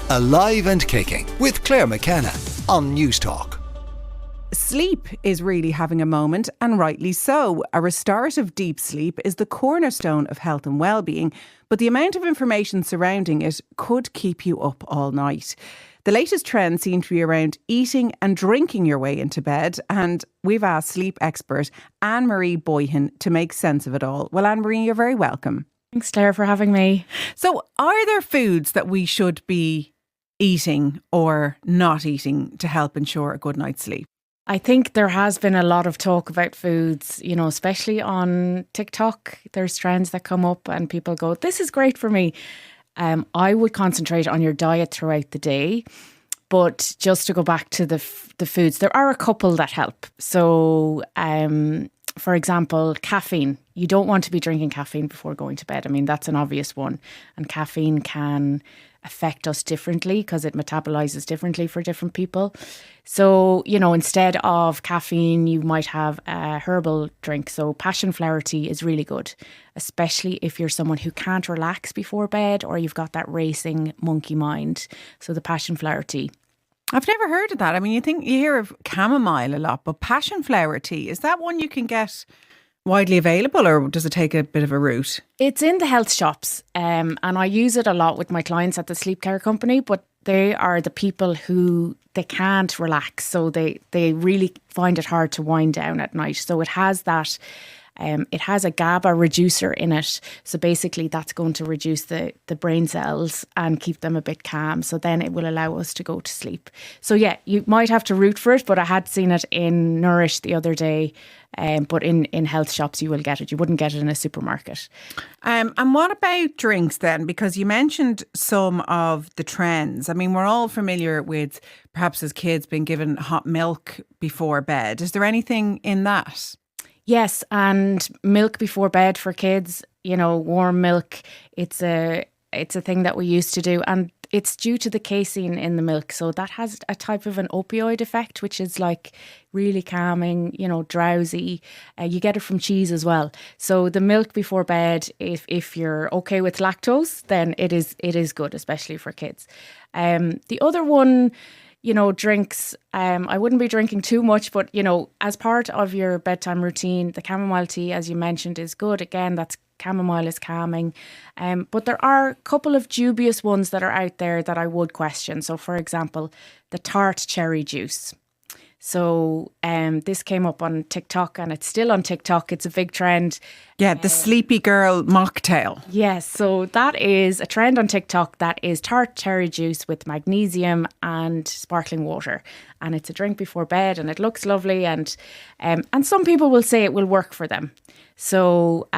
Alive and Kicking with Clare McKenna on Newstalk. Sleep is really having a moment, and rightly so. A restorative deep sleep is the cornerstone of health and well-being, but the amount of information surrounding it could keep you up all night. The latest trends seem to be around eating and drinking your way into bed, and we've asked sleep expert Anne-Marie Boyhan to make sense of it all. Well, Anne-Marie, you're very welcome. Thanks, Claire, for having me. So, are there foods that we should be eating or not eating to help ensure a good night's sleep? I think there has been a lot of talk about foods, especially on TikTok. There's trends that come up and people go, this is great for me. I would concentrate on your diet throughout the day. But just to go back to the foods, there are a couple that help. So, for example, caffeine. You don't want to be drinking caffeine before going to bed. I mean, that's an obvious one. And caffeine can affect us differently because it metabolizes differently for different people. So, instead of caffeine, you might have a herbal drink. So passion flower tea is really good, especially if you're someone who can't relax before bed or you've got that racing monkey mind. So the passion flower tea. I've never heard of that. I mean, you hear of chamomile a lot, but passion flower tea, is that one you can get widely available, or does it take a bit of a route? It's in the health shops, and I use it a lot with my clients at the sleep care company, but they are the people who they can't relax, so they really find it hard to wind down at night. So it has that. It has a GABA reducer in it. So basically that's going to reduce the brain cells and keep them a bit calm. So then it will allow us to go to sleep. So yeah, you might have to root for it, but I had seen it in Nourish the other day. But in health shops you will get it. You wouldn't get it in a supermarket. And what about drinks then? Because you mentioned some of the trends. I mean, we're all familiar with, perhaps as kids, being given hot milk before bed. Is there anything in that? Yes, and milk before bed for kids, warm milk, it's a thing that we used to do, and it's due to the casein in the milk. So that has a type of an opioid effect, which is like really calming, drowsy. You get it from cheese as well. So the milk before bed, if you're okay with lactose, then it is good, especially for kids. The other one, drinks, I wouldn't be drinking too much, but, as part of your bedtime routine, the chamomile tea, as you mentioned, is good. Again, chamomile is calming. But there are a couple of dubious ones that are out there that I would question. So, for example, the tart cherry juice. So this came up on TikTok, and it's still on TikTok. It's a big trend. Yeah, the sleepy girl mocktail. Yes, so that is a trend on TikTok. That is tart cherry juice with magnesium and sparkling water. And it's a drink before bed, and it looks lovely. And some people will say it will work for them. So,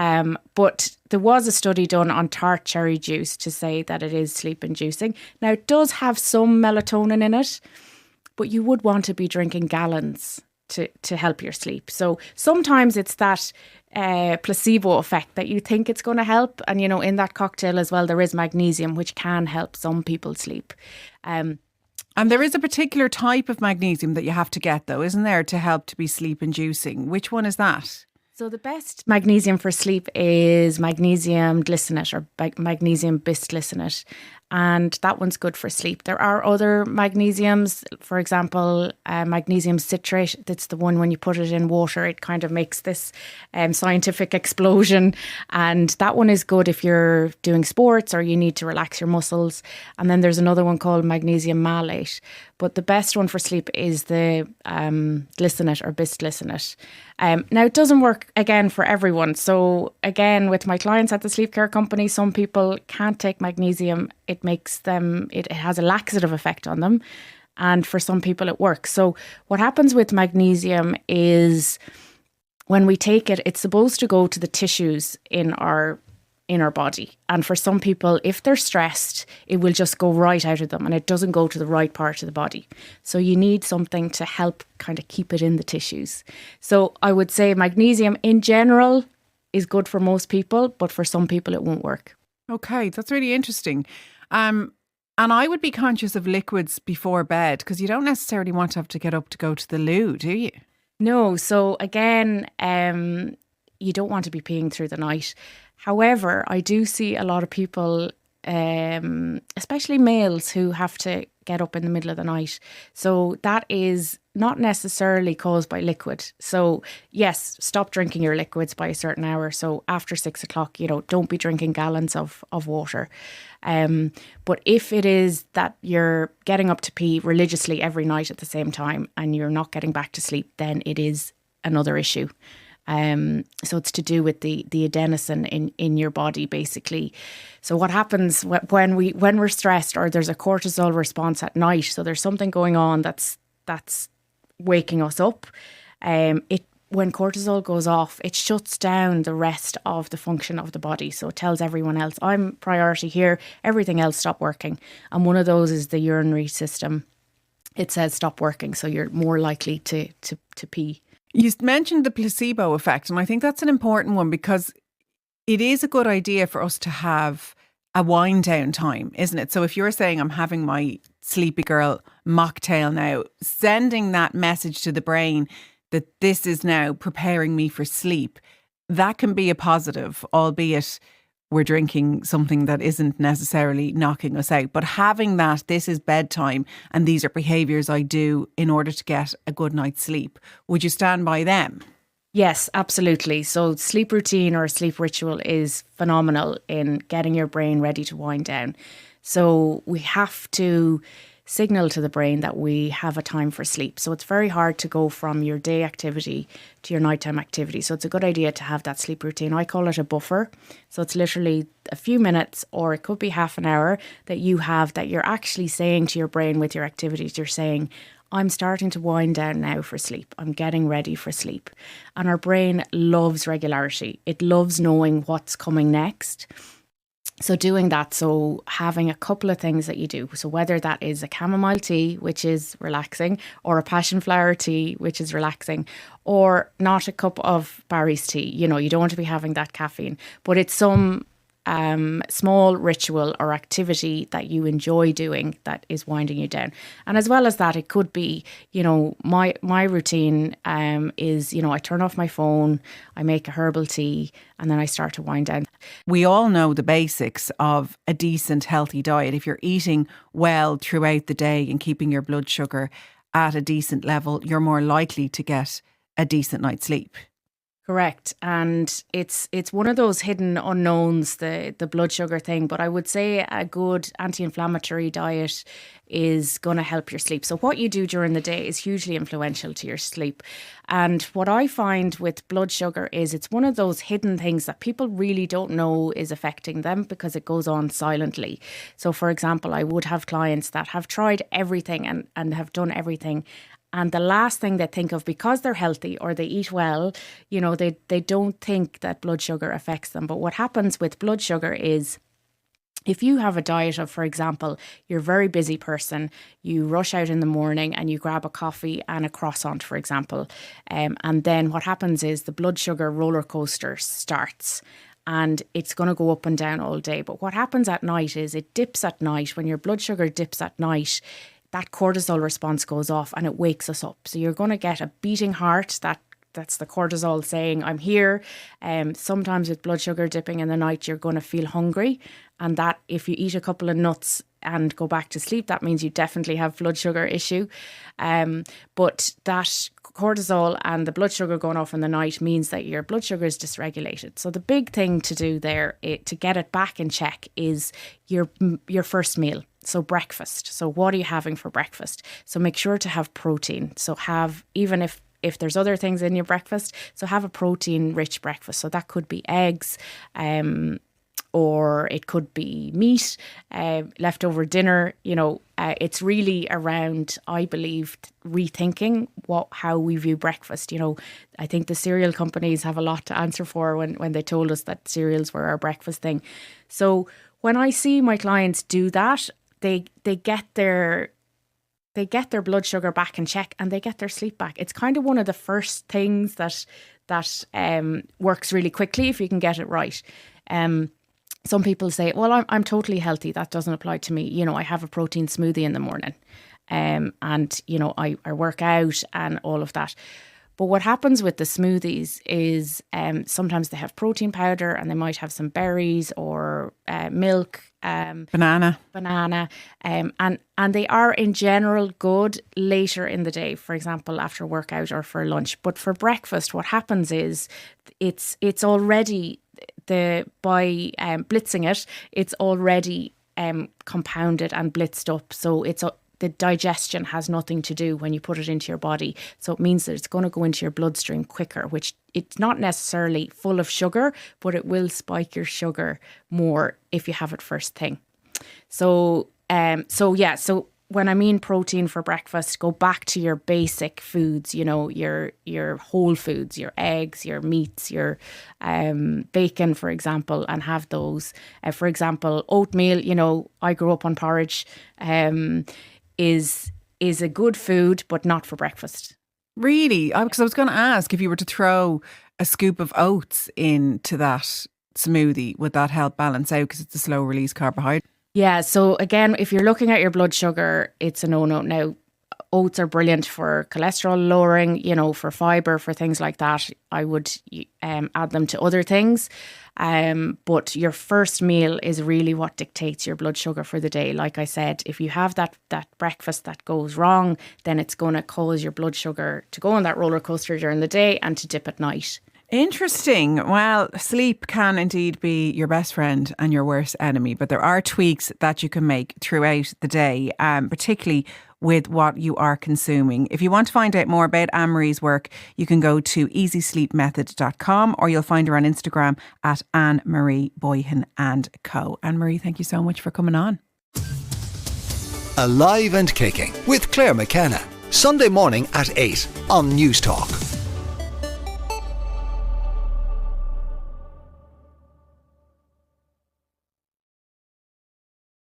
but there was a study done on tart cherry juice to say that it is sleep inducing. Now, it does have some melatonin in it, but you would want to be drinking gallons to help your sleep. So sometimes it's that placebo effect that you think it's going to help. And, in that cocktail as well, there is magnesium, which can help some people sleep. And there is a particular type of magnesium that you have to get, though, isn't there, to help to be sleep inducing? Which one is that? So the best magnesium for sleep is magnesium glycinate or magnesium bisglycinate. And that one's good for sleep. There are other magnesiums, for example, magnesium citrate. That's the one when you put it in water, it kind of makes this scientific explosion. And that one is good if you're doing sports or you need to relax your muscles. And then there's another one called magnesium malate. But the best one for sleep is the glycinate or bisglycinate. Now, it doesn't work, again, for everyone. So, again, with my clients at the sleep care company, some people can't take magnesium. It has a laxative effect on them. And for some people, it works. So what happens with magnesium is when we take it, it's supposed to go to the tissues in our body. And for some people, if they're stressed, it will just go right out of them and it doesn't go to the right part of the body. So you need something to help kind of keep it in the tissues. So I would say magnesium in general is good for most people, but for some people it won't work. Okay, that's really interesting. And I would be conscious of liquids before bed because you don't necessarily want to have to get up to go to the loo, do you? No. So again, you don't want to be peeing through the night. However, I do see a lot of people especially males who have to get up in the middle of the night. So that is not necessarily caused by liquid. So yes, stop drinking your liquids by a certain hour. So after 6 o'clock, don't be drinking gallons of water. But if it is that you're getting up to pee religiously every night at the same time and you're not getting back to sleep, then it is another issue. So it's to do with the adenosine in your body, basically. So what happens when we're stressed or there's a cortisol response at night? So there's something going on that's waking us up. When cortisol goes off, it shuts down the rest of the function of the body. So it tells everyone else, I'm priority here. Everything else stop working. And one of those is the urinary system. It says stop working, so you're more likely to pee. You mentioned the placebo effect, and I think that's an important one because it is a good idea for us to have a wind down time, isn't it? So if you're saying I'm having my sleepy girl mocktail now, sending that message to the brain that this is now preparing me for sleep, that can be a positive, albeit we're drinking something that isn't necessarily knocking us out. But having that, this is bedtime and these are behaviours I do in order to get a good night's sleep. Would you stand by them? Yes, absolutely. So sleep routine or sleep ritual is phenomenal in getting your brain ready to wind down. So we have to signal to the brain that we have a time for sleep. So it's very hard to go from your day activity to your nighttime activity. So it's a good idea to have that sleep routine. I call it a buffer. So it's literally a few minutes, or it could be half an hour that you have, that you're actually saying to your brain with your activities, you're saying, I'm starting to wind down now for sleep. I'm getting ready for sleep. And our brain loves regularity. It loves knowing what's coming next. So doing that, so having a couple of things that you do. So whether that is a chamomile tea, which is relaxing, or a passion flower tea, which is relaxing, or not a cup of Barry's tea. You don't want to be having that caffeine, but it's some small ritual or activity that you enjoy doing that is winding you down. And as well as that, it could be, my routine is, I turn off my phone, I make a herbal tea, and then I start to wind down. We all know the basics of a decent, healthy diet. If you're eating well throughout the day and keeping your blood sugar at a decent level, you're more likely to get a decent night's sleep. Correct. And it's one of those hidden unknowns, the blood sugar thing. But I would say a good anti-inflammatory diet is going to help your sleep. So what you do during the day is hugely influential to your sleep. And what I find with blood sugar is it's one of those hidden things that people really don't know is affecting them because it goes on silently. So for example, I would have clients that have tried everything and have done everything. And the last thing they think of, because they're healthy or they eat well, they don't think that blood sugar affects them. But what happens with blood sugar is, if you have a diet of, for example, you're a very busy person, you rush out in the morning and you grab a coffee and a croissant, for example. And then what happens is the blood sugar roller coaster starts. And it's going to go up and down all day. But what happens at night is it dips at night. When your blood sugar dips at night, that cortisol response goes off and it wakes us up. So you're going to get a beating heart. That's the cortisol saying, I'm here. Sometimes with blood sugar dipping in the night, you're going to feel hungry. And that if you eat a couple of nuts and go back to sleep, that means you definitely have blood sugar issue. But that cortisol and the blood sugar going off in the night means that your blood sugar is dysregulated. So the big thing to do there to get it back in check is your first meal. So breakfast. So what are you having for breakfast? So make sure to have protein. So have, even if there's other things in your breakfast, so have a protein rich breakfast. So that could be eggs, or it could be meat, leftover dinner. It's really around, I believe, rethinking how we view breakfast. I think the cereal companies have a lot to answer for when they told us that cereals were our breakfast thing. So when I see my clients do that, they get their blood sugar back in check and they get their sleep back. It's kind of one of the first things that works really quickly if you can get it right. Some people say, well, I'm totally healthy. That doesn't apply to me. I have a protein smoothie in the morning. And I work out and all of that. But what happens with the smoothies is sometimes they have protein powder and they might have some berries or milk. Banana. And they are in general good later in the day, for example, after workout or for lunch. But for breakfast, what happens is it's already by blitzing it, it's already compounded and blitzed up. So the digestion has nothing to do when you put it into your body. So it means that it's going to go into your bloodstream quicker, which it's not necessarily full of sugar, but it will spike your sugar more if you have it first thing. So when I mean protein for breakfast, go back to your basic foods, your whole foods, your eggs, your meats, your bacon, for example, and have those. For example, oatmeal, I grew up on porridge, is a good food, but not for breakfast. Really? Because I was going to ask, if you were to throw a scoop of oats into that smoothie, would that help balance out because it's a slow release carbohydrate? Yeah, so again, if you're looking at your blood sugar, it's a no-no. Now, oats are brilliant for cholesterol lowering, for fibre, for things like that. I would add them to other things. But your first meal is really what dictates your blood sugar for the day. Like I said, if you have that breakfast that goes wrong, then it's going to cause your blood sugar to go on that roller coaster during the day and to dip at night. Interesting. Well, sleep can indeed be your best friend and your worst enemy, but there are tweaks that you can make throughout the day, particularly with what you are consuming. If you want to find out more about Anne-Marie's work, you can go to easysleepmethod.com, or you'll find her on Instagram at Anne-Marie Boyhan & Co. Anne-Marie, thank you so much for coming on. Alive and Kicking with Clare McKenna. Sunday morning at 8 on Newstalk.